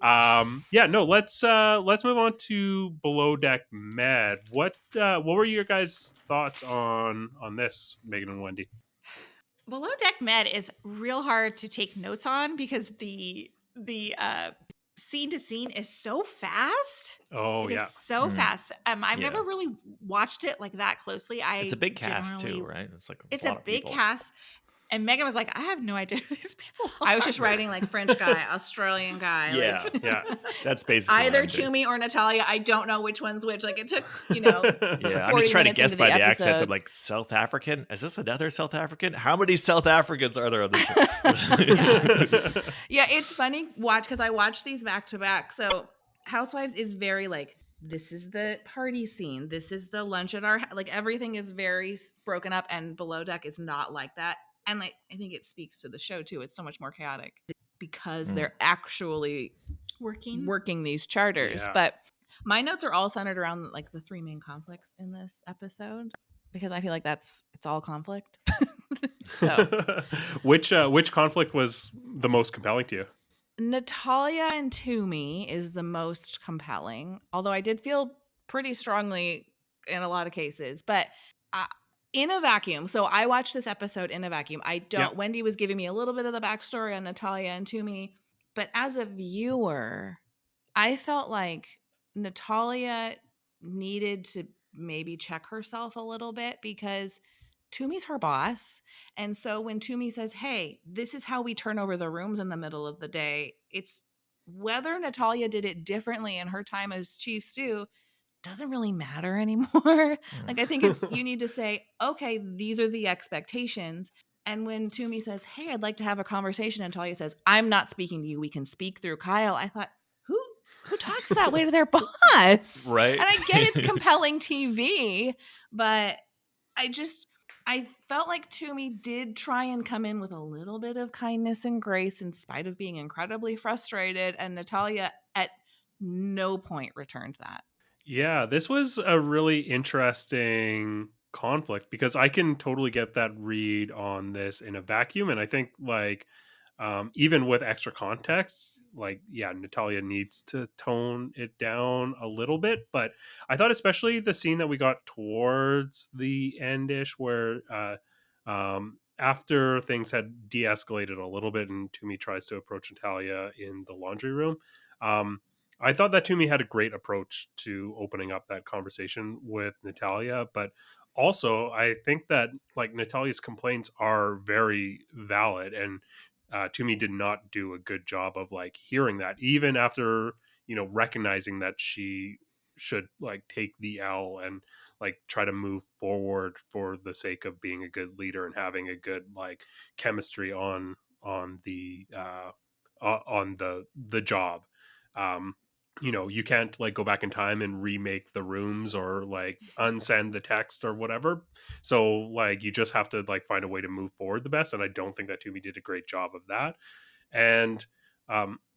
Yeah, no, let's move on to Below Deck Med. What were your guys' thoughts on this, Megan and Wendy? Below Deck Med is real hard to take notes on because the scene to scene is so fast. Oh It is yeah. so fast. I've Yeah. never really watched it like that closely. It's a big cast too, right? It's like It's a a lot of big people. cast. And Megan was like, I have no idea who these people are. I was just writing like French guy, Australian guy. Yeah, like, Yeah. That's basically what either I'm doing. Toomey or Natalia. I don't know which one's which. Like it took, you know, Yeah, I'm 40 just trying to minutes guess into by the the accents. episode. I'm like, South African? Is this another South African? How many South Africans are there on this show? Yeah, it's funny watch because I watch these back to back. So Housewives is very like, this is the party scene. This is the lunch at our like everything is very broken up, and Below Deck is not like that. And like I think it speaks to the show too. It's so much more chaotic because they're actually working these charters. Yeah. But my notes are all centered around like the three main conflicts in this episode because I feel like it's all conflict. So Which conflict was the most compelling to you? Natalia and Toomey is the most compelling, although I did feel pretty strongly in a lot of cases. But in a vacuum, so I watched this episode in a vacuum. I don't. Yep. Wendy was giving me a little bit of the backstory on Natalia and Toomey, but as a viewer, I felt like Natalia needed to maybe check herself a little bit because Toomey's her boss. And so when Toomey says, hey, this is how we turn over the rooms in the middle of the day, it's whether Natalia did it differently in her time as chief stew doesn't really matter anymore. Like, I think it's, you need to say, okay, these are the expectations. And when Toomey says, hey, I'd like to have a conversation, and Natalia says, I'm not speaking to you. We can speak through Kyle. I thought, who talks that way to their boss? Right. And I get it's compelling TV, but I felt like Toomey did try and come in with a little bit of kindness and grace in spite of being incredibly frustrated. And Natalia at no point returned that. Yeah, this was a really interesting conflict because I can totally get that read on this in a vacuum. And I think like even with extra context, like, yeah, Natalia needs to tone it down a little bit. But I thought especially the scene that we got towards the end-ish where after things had de-escalated a little bit and Toomey tries to approach Natalia in the laundry room, I thought that Toomey had a great approach to opening up that conversation with Natalia, but also I think that like Natalia's complaints are very valid, and Toomey did not do a good job of like hearing that, even after recognizing that she should like take the L and like try to move forward for the sake of being a good leader and having a good like chemistry on the job. You can't like go back in time and remake the rooms or like unsend the text or whatever. So like you just have to like find a way to move forward the best. And I don't think that Toomey did a great job of that. And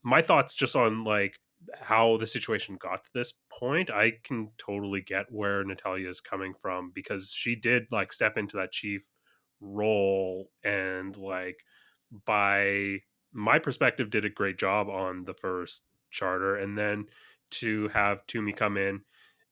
my thoughts just on like how the situation got to this point, I can totally get where Natalia is coming from because she did like step into that chief role and like by my perspective did a great job on the first charter, and then to have Toomey come in,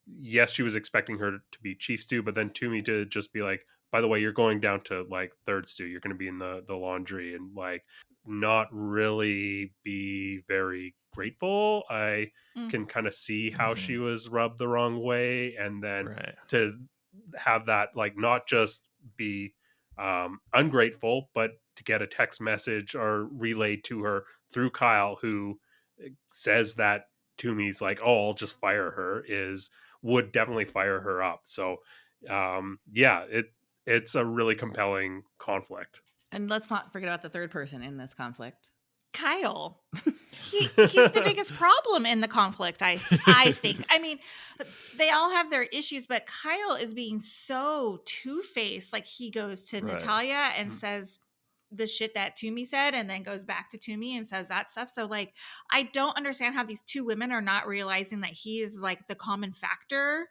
yes, she was expecting her to be chief stew, but then Toomey to just be like, by the way, you're going down to like third stew, you're going to be in the laundry, and like not really be very grateful. I can kind of see how she was rubbed the wrong way, and then to have that like not just be ungrateful, but to get a text message or relayed to her through Kyle, who says that Toomey's like, oh, I'll just fire her, would definitely fire her up. So yeah, it's a really compelling conflict. And let's not forget about the third person in this conflict. Kyle. He's the biggest problem in the conflict, I think. I mean, they all have their issues, but Kyle is being so two-faced. Like he goes to Natalia and says the shit that Toomey said and then goes back to Toomey and says that stuff. So like, I don't understand how these two women are not realizing that he is like the common factor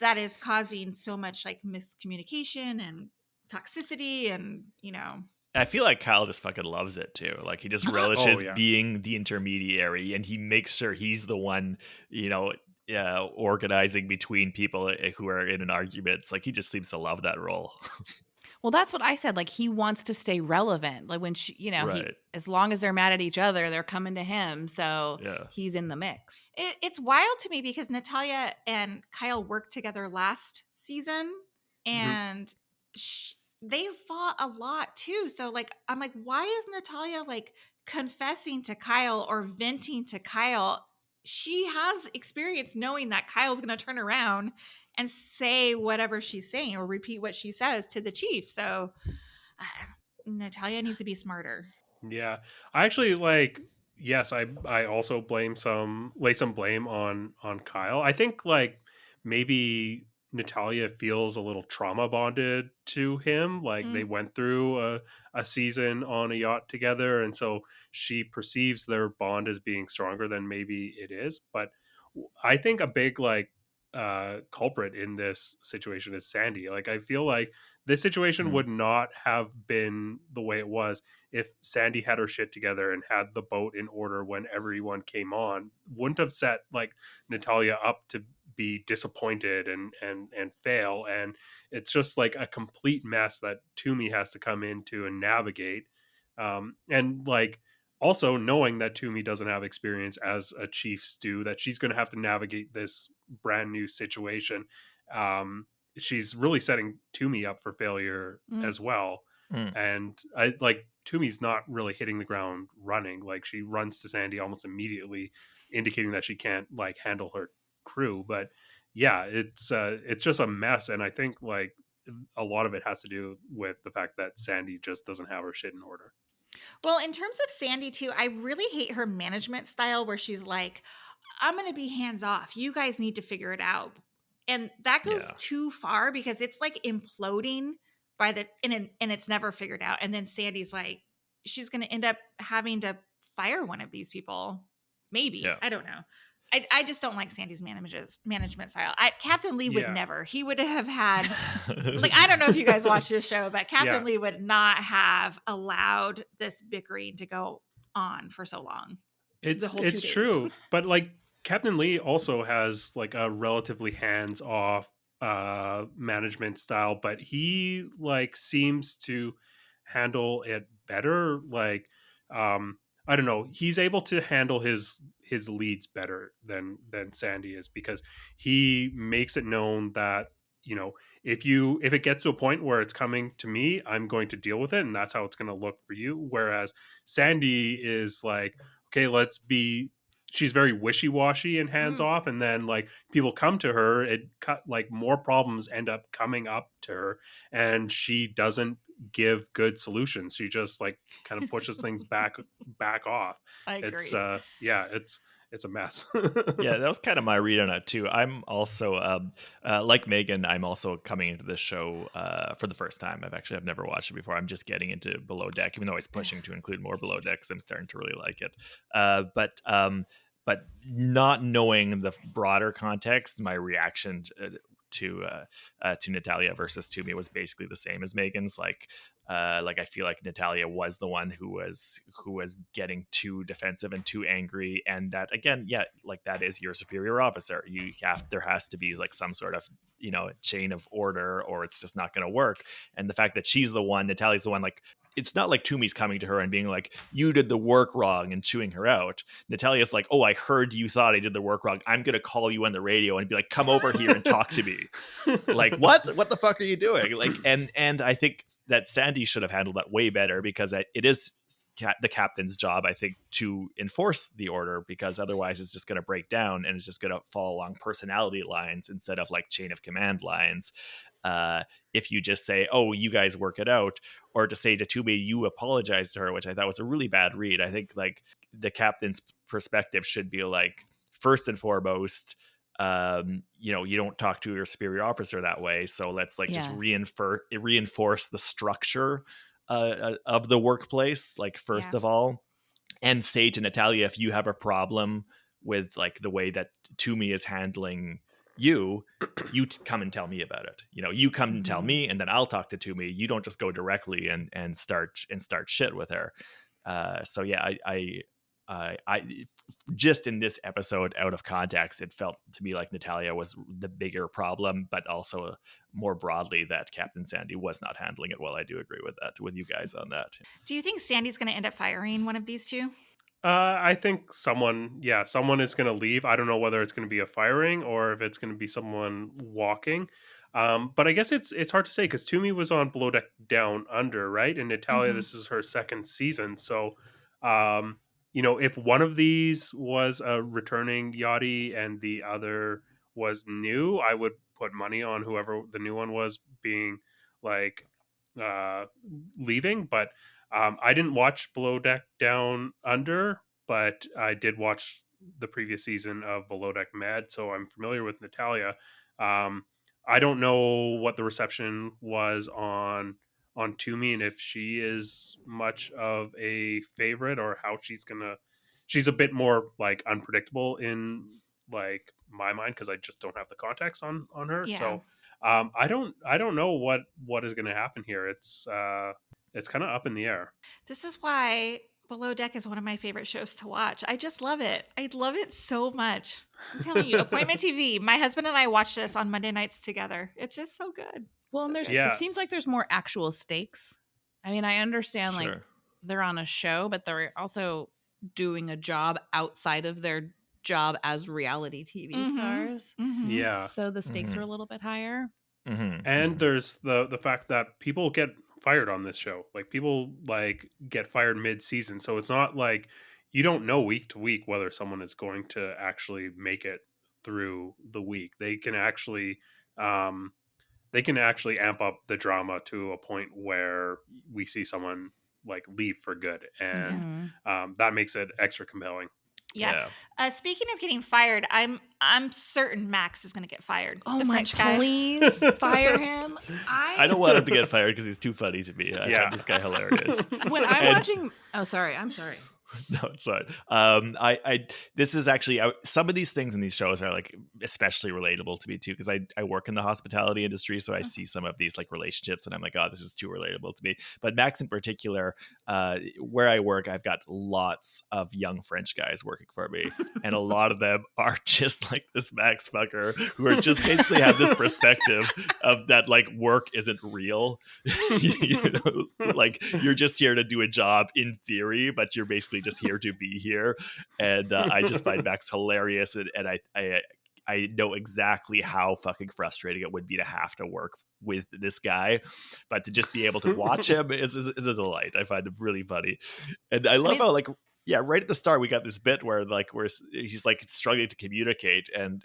that is causing so much like miscommunication and toxicity and, I feel like Kyle just fucking loves it too. Like he just Oh relishes yeah. being the intermediary, and he makes sure he's the one, you know, organizing between people who are in an argument. It's like he just seems to love that role. Well, that's what I said. Like he wants to stay relevant. Like when she, he Right. as long as they're mad at each other, they're coming to him. So Yeah. he's in the mix. It's wild to me because Natalia and Kyle worked together last season, Mhm. and they fought a lot too. So like, I'm like, why is Natalia like confessing to Kyle or venting to Kyle? She has experience knowing that Kyle's going to turn around and say whatever she's saying or repeat what she says to the chief. So uh, Natalia needs to be smarter. Yeah. I actually like yes, I also lay some blame on Kyle. I think like maybe Natalia feels a little trauma bonded to him. Like they Mm. went through a season on a yacht together, and so she perceives their bond as being stronger than maybe it is. But I think a big like culprit in this situation is Sandy. Like I feel like this situation Mm. would not have been the way it was if Sandy had her shit together and had the boat in order when everyone came on. Wouldn't have set like Natalia up to be disappointed and fail. And it's just like a complete mess that Toomey has to come into and navigate. And like also knowing that Toomey doesn't have experience as a chief stew, that she's going to have to navigate this brand new situation. She's really setting Toomey up for failure Mm. as well. Mm. And I like Toomey's not really hitting the ground running. Like she runs to Sandy almost immediately, indicating that she can't like handle her crew. But yeah, it's just a mess. And I think like a lot of it has to do with the fact that Sandy just doesn't have her shit in order. Well, in terms of Sandy too, I really hate her management style where she's like, I'm going to be hands off. You guys need to figure it out. And that goes Yeah. too far because it's like imploding and it's never figured out. And then Sandy's like, she's going to end up having to fire one of these people. Maybe. Yeah. I don't know. I just don't like Sandy's management style. Captain Lee would Yeah. never. He would have had like, I don't know if you guys watch this show, but Captain Yeah. Lee would not have allowed this bickering to go on for so long. It's whole 2 it's days. true, but like Captain Lee also has like a relatively hands-off management style, but he like seems to handle it better. Like I don't know, he's able to handle his leads better than Sandy is, because he makes it known that, you know, if it gets to a point where it's coming to me, I'm going to deal with it, and that's how it's going to look for you. Whereas Sandy is like, okay, she's very wishy-washy and hands-off, and then like people come to her, like more problems end up coming up to her, and she doesn't give good solutions. She just like kind of pushes things back off. I agree. It's it's a mess. Yeah, that was kind of my read on it too. I'm also like Megan. I'm also coming into this show for the first time. I've never watched it before. I'm just getting into Below Deck, even though I was pushing to include more Below Deck because I'm starting to really like it. But not knowing the broader context, my reaction to Natalia versus Toomey was basically the same as Megan's. Like I feel like Natalia was the one who was getting too defensive and too angry, and that again, yeah, like that is your superior officer. There has to be like some sort of, you know, chain of order, or it's just not going to work. And the fact that Natalia's the one, like, it's not like Toomey's coming to her and being like, you did the work wrong, and chewing her out. Natalia's like, oh, I heard you thought I did the work wrong. I'm going to call you on the radio and be like, come over here and talk to me. Like, what the fuck are you doing? Like, and I think that Sandy should have handled that way better, because it is the captain's job, I think, to enforce the order, because otherwise it's just going to break down and it's just going to fall along personality lines instead of like chain of command lines. If you just say, oh, you guys work it out, or to say to Toomey, you apologize to her, which I thought was a really bad read. I think like the captain's perspective should be like, first and foremost, you know, you don't talk to your superior officer that way. So let's like just reinforce the structure of the workplace, like first of all, and say to Natalia, if you have a problem with like the way that Toomey is handling you come and tell me about it. You come and tell Mhm. me, and then I'll talk to Toomey. You don't just go directly and start shit with her. So yeah, I just in this episode, out of context, it felt to me like Natalia was the bigger problem, but also more broadly that Captain Sandy was not handling it well. I do agree with you guys on that. Do you think Sandy's going to end up firing one of these two? I think someone is going to leave. I don't know whether it's going to be a firing or if it's going to be someone walking. But I guess it's hard to say because Toomey was on Below Deck Down Under, right? And Natalia, Mhm. this is her second season. So, if one of these was a returning Yachty and the other was new, I would put money on whoever the new one was being like uh, leaving. But I didn't watch Below Deck Down Under, but I did watch the previous season of Below Deck Med, so I'm familiar with Natalia. I don't know what the reception was on Toomey and if she is much of a favorite or how she's a bit more like unpredictable in like my mind because I just don't have the context on her. Yeah. So I don't know what is going to happen here. It's kind of up in the air. This is why Below Deck is one of my favorite shows to watch. I just love it. I love it so much. I'm telling you, Appointment TV. My husband and I watch this on Monday nights together. It's just so good. Well, and So there's good. Yeah. it seems like there's more actual stakes. I mean, I understand like Sure. they're on a show, but they're also doing a job outside of their job as reality TV Mhm. stars. Mhm. Yeah. So the stakes Mhm. are a little bit higher. And there's the fact that people get fired on this show. Like people like get fired mid-season. So it's not like you don't know week to week whether someone is going to actually make it through the week. They can actually amp up the drama to a point where we see someone like leave for good, and Mhm. that makes it extra compelling. Yeah. Speaking of getting fired, I'm certain Max is going to get fired. Oh The my! French guy. Please fire him. I don't want him to get fired because he's too funny to me. I Yeah. find this guy hilarious. When I'm And- watching. Oh, sorry. I'm sorry. No, it's fine. This is actually some of these things in these shows are like especially relatable to me too, because I work in the hospitality industry, so I see some of these like relationships, and I'm like, oh, this is too relatable to me. But Max in particular, where I work, I've got lots of young French guys working for me, and a lot of them are just like this Max fucker, who are just basically have this perspective of that like work isn't real. Like you're just here to do a job in theory, but you're basically just here to be here. And I just find Max hilarious, and I know exactly how fucking frustrating it would be to have to work with this guy, but to just be able to watch him is a delight. I find him really funny, and I love how like right at the start we got this bit where he's like struggling to communicate, and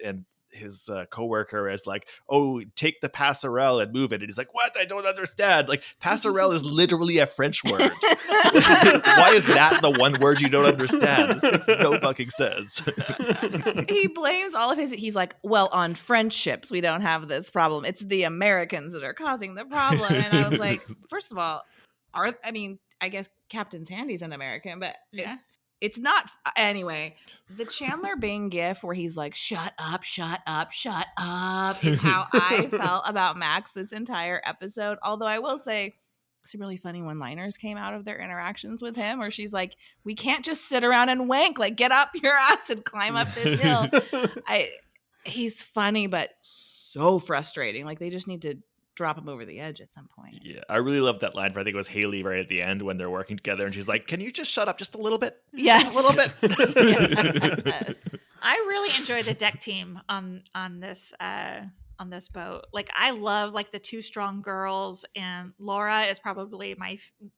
his coworker is like, oh, take the passerelle and move it, and he's like, what? I don't understand. Like passerelle is literally a French word. Why is that the one word you don't understand? This makes no fucking sense. He blames all of his. He's like, well, on friendships, we don't have this problem. It's the Americans that are causing the problem. And I was like, first of all, I guess Captain Sandy's an American, but Yeah. it's not. Anyway, the Chandler Bing gif where he's like, shut up, shut up, shut up, is how I felt about Max this entire episode. Although I will say, some really funny one-liners came out of their interactions with him, where she's like, we can't just sit around and wank, like get up your ass and climb up this hill. He's funny, but so frustrating. Like they just need to drop him over the edge at some point. Yeah, I really loved that line for, I think it was Haley right at the end when they're working together, and she's like, can you just shut up just a little bit? Yes. Just a little bit. Yes. I really enjoy the deck team on this boat. Like I love like the two strong girls, and Laura is probably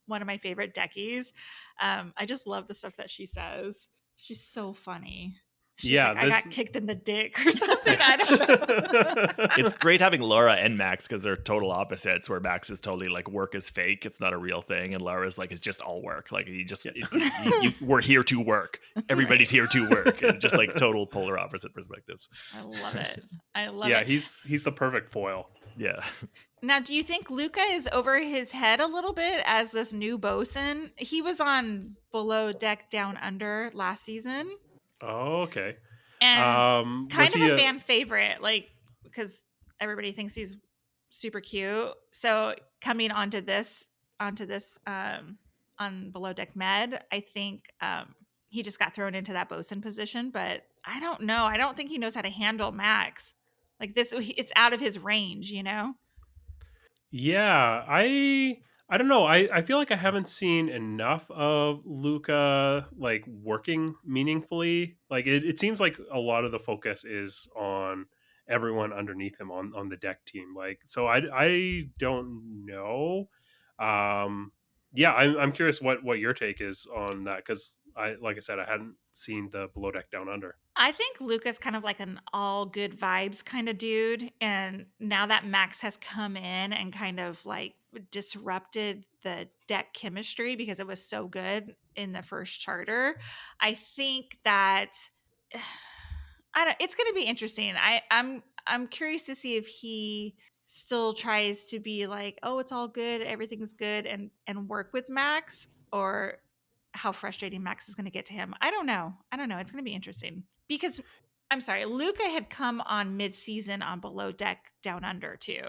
one of my favorite deckies. I just love the stuff that she says. She's so funny. She's Yeah, like, I got kicked in the dick or something. I don't know. It's great having Laura and Max because they're total opposites, where Max is totally like work is fake, it's not a real thing, and Laura's like it's just all work. Like we're here to work. Everybody's here to work. And just like total polar opposite perspectives. I love it. I love Yeah, it. he's the perfect foil. Yeah. Now, do you think Luca is over his head a little bit as this new bosun? He was on Below Deck Down Under last season. Oh, okay. And kind was of he a fan favorite. Like because everybody thinks he's super cute. So coming onto this on Below Deck Med, I think he just got thrown into that bosun position. But I don't know. I don't think he knows how to handle Max. Like this, it's out of his range, you know? Yeah, I don't know. I feel like I haven't seen enough of Luca like working meaningfully. Like it seems like a lot of the focus is on everyone underneath him on the deck team. Like so I don't know. Yeah, I'm curious what your take is on that because I like I said I hadn't seen the Below Deck Down Under. I think Luca's kind of like an all good vibes kind of dude. And now that Max has come in and kind of like disrupted the deck chemistry because it was so good in the first charter, I think that I don't it's gonna be interesting. I'm curious to see if he still tries to be like, oh, it's all good, everything's good and work with Max, or how frustrating Max is gonna get to him. I don't know. I don't know. It's gonna be interesting. Because I'm sorry, Luca had come on mid-season on Below Deck Down Under too.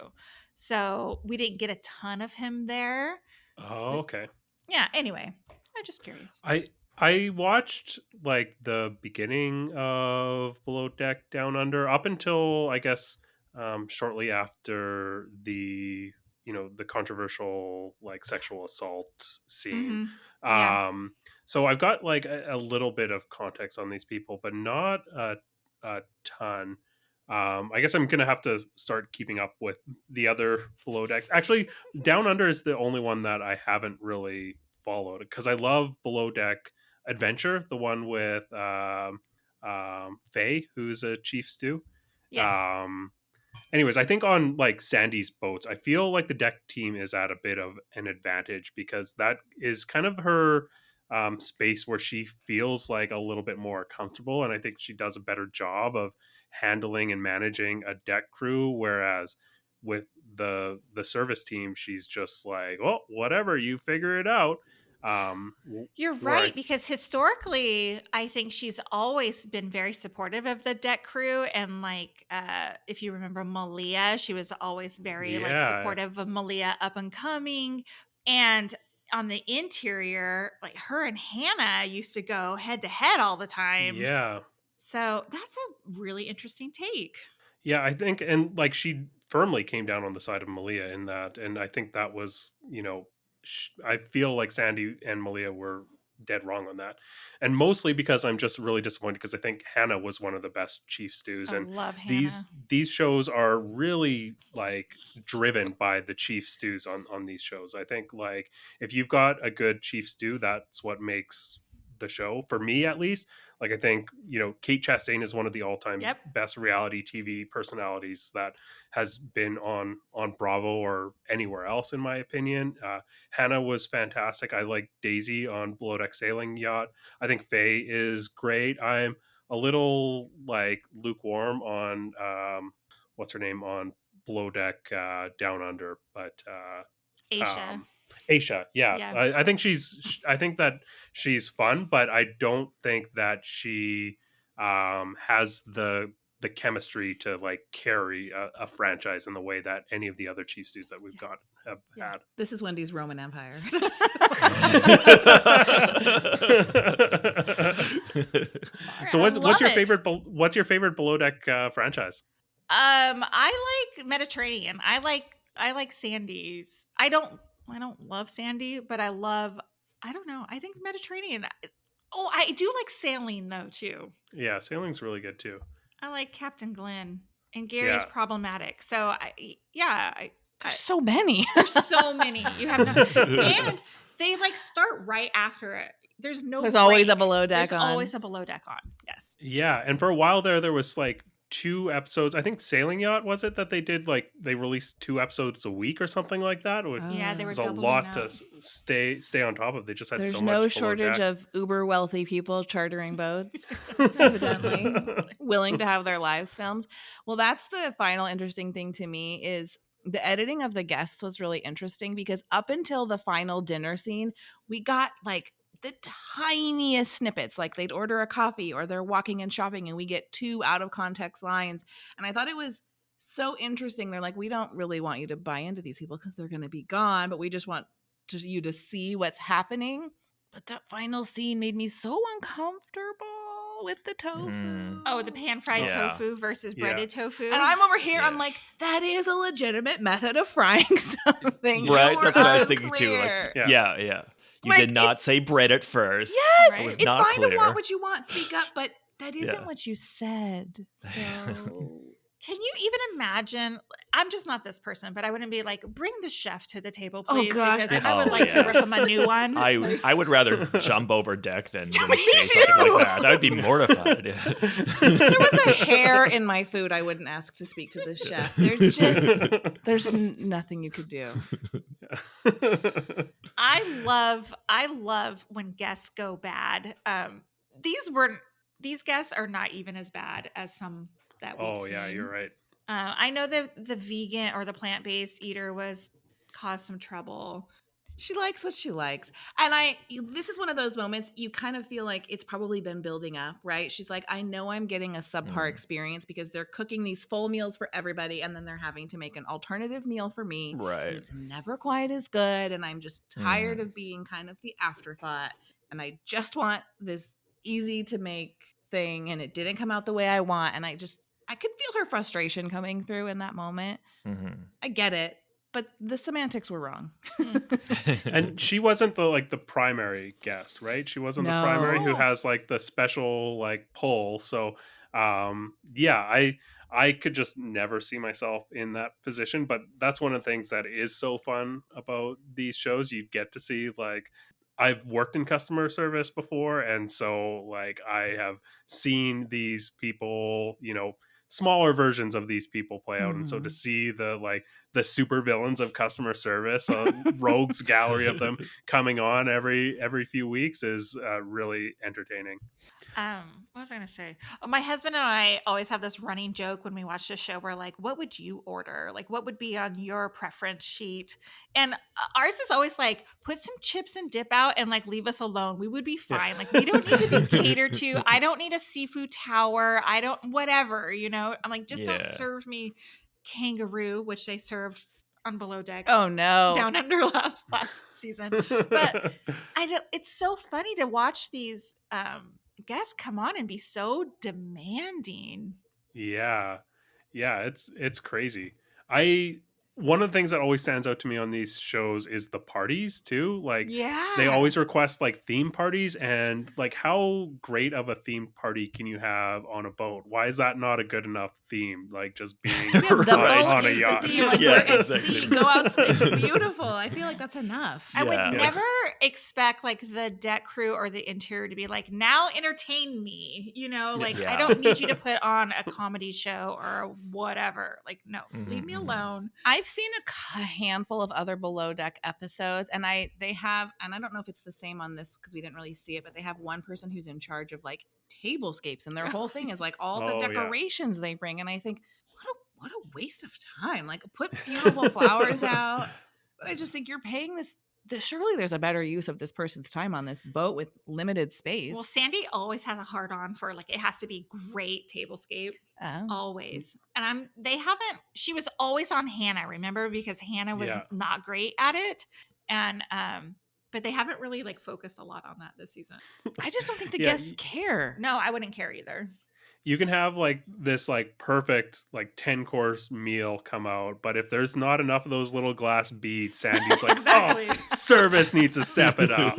So we didn't get a ton of him there. Oh, okay. Yeah, anyway. I'm just curious. I watched like the beginning of Below Deck Down Under up until I guess shortly after the the controversial like sexual assault scene. Mm-hmm. Yeah. So I've got like a little bit of context on these people, but not a ton. I guess I'm gonna have to start keeping up with the other Below Deck. Actually, Down Under is the only one that I haven't really followed because I love Below Deck Adventure, the one with Faye, who's a chief stew. Yes. Anyways, I think on like Sandy's boats, I feel like the deck team is at a bit of an advantage because that is kind of her space where she feels like a little bit more comfortable, and I think she does a better job of handling and managing a deck crew. Whereas with the service team, she's just like, well, whatever, you figure it out. You're right, because historically, I think she's always been very supportive of the deck crew. And like, if you remember Malia, she was always very like supportive of Malia up and coming. And on the interior, like her and Hannah used to go head to head all the time. Yeah. So that's a really interesting take. Yeah, I think, and like she firmly came down on the side of Malia in that, and I think that was, I feel like Sandy and Malia were dead wrong on that, and mostly because I'm just really disappointed because I think Hannah was one of the best chief stews, and love Hannah. these shows are really like driven by the chief stews on these shows. I think like if you've got a good chief stew, that's what makes the show for me at least. Like I think Kate Chastain is one of the all-time best reality TV personalities that has been on Bravo or anywhere else in my opinion. Hannah was fantastic. I like Daisy on Below Deck Sailing Yacht. I think Faye is great. I'm a little like lukewarm on what's her name on Below Deck Down Under, but Aisha. Aisha, yeah. I think I think that she's fun, but I don't think that she has the chemistry to like carry a franchise in the way that any of the other chief stews that we've got have had. This is Wendy's Roman Empire. So what's your favorite Below Deck franchise? I like Mediterranean. I like Sandy's. I don't love Sandy, but I don't know. I think Mediterranean. Oh, I do like Sailing though too. Yeah, Sailing's really good too. I like Captain Glenn, and Gary's problematic. So there's so many. There's so many. You have and they like start right after it. There's always a Below Deck There's on. always a Below Deck on. Yes. Yeah, and for a while there was like 2 episodes. I think Sailing Yacht was it that they did like they released 2 episodes a week or something like that. Yeah, they were. It was a lot to stay on top of. They just had There's so much. There's no shortage of uber wealthy people chartering boats, evidently willing to have their lives filmed. Well, that's the final interesting thing to me is the editing of the guests was really interesting because up until the final dinner scene, we got like the tiniest snippets, like they'd order a coffee or they're walking and shopping and we get 2 out of context lines. And I thought it was so interesting. They're like, we don't really want you to buy into these people because they're going to be gone, but we just want you to see what's happening. But that final scene made me so uncomfortable with the tofu. Mm. Oh, the pan-fried Yeah. tofu versus Yeah. breaded tofu. And I'm over here, I'm Yeah. like, that is a legitimate method of frying something. Right, You that's were what I was thinking too. unclear. Like, Yeah. yeah. You Like, did not it's- say bread at first. Yes, Right. It was it's not fine clear. to want what you want, speak up, but that isn't Yeah. what you said. So Can you even imagine? I'm just not this person, but I wouldn't be like, bring the chef to the table, Oh, please, gosh, because I would Oh, like yeah. to rip him a new one. I would rather jump over deck than Me say something too. like that. I would be mortified. Yeah. there was a hair in my food. I wouldn't ask to speak to the chef. There's nothing you could do. I love when guests go bad. These guests are not even as bad as some that we've Oh seen. yeah, you're right. I know that the vegan or the plant-based eater caused some trouble. She likes what she likes. And this is one of those moments you kind of feel like it's probably been building up, right? She's like, I know I'm getting a subpar experience because they're cooking these full meals for everybody and then they're having to make an alternative meal for me. And Right. it's never quite as good. And I'm just tired of being kind of the afterthought. And I just want this easy to make thing. And it didn't come out the way I want. And I could feel her frustration coming through in that moment. Mhm. I get it. But the semantics were wrong. And she wasn't the primary guest, right? She wasn't the primary who No. has like the special like pull. So yeah, I could just never see myself in that position. But that's one of the things that is so fun about these shows. You get to see like I've worked in customer service before, and so like I have seen these people, smaller versions of these people play out. And so to Mhm. see the super villains of customer service, a rogues gallery of them coming on every few weeks is really entertaining. What was I going to say? Oh, my husband and I always have this running joke when we watch this show. We're like, what would you order? Like, what would be on your preference sheet? And ours is always like, put some chips and dip out and like leave us alone. We would be fine. Like, we don't need to be catered to. I don't need a seafood tower. I don't, whatever, I'm like, just don't Yeah. serve me kangaroo, which they served on Below Deck. Oh, no. Down Under last season. But it's so funny to watch these guests come on and be so demanding. Yeah, it's crazy. One of the things that always stands out to me on these shows is the parties too. Like Yeah. they always request like theme parties, and like how great of a themed party can you have on a boat? Why is that not a good enough theme? Like just being Yeah, the boat on a is yacht. the theme. Like, Yeah, we're at exactly. sea. Go out. It's beautiful. I feel like that's enough. I would Yeah. never expect like the deck crew or the interior to be like, now entertain me. Like Yeah. I don't need you to put on a comedy show or whatever. Like, no, leave me Mhm. alone. I've seen a handful of other Below Deck episodes, and they have, and I don't know if it's the same on this because we didn't really see it, but they have one person who's in charge of like tablescapes, and their whole thing is like all the Oh, yeah. decorations they bring, and I think what a waste of time. Like, put beautiful flowers out, but I just think you're paying this. Surely there's a better use of this person's time on this boat with limited space. Well, Sandy always has a hard on for like, it has to be great tablescape. Oh. Always. And she was always on Hannah, remember? Because Hannah was Yeah. not great at it. And, but they haven't really like focused a lot on that this season. I just don't think the Yeah, guests care. No, I wouldn't care either. You can have like this like perfect like 10-course meal come out, but if there's not enough of those little glass beads, Sandy's like, Exactly. oh, service needs to step it up.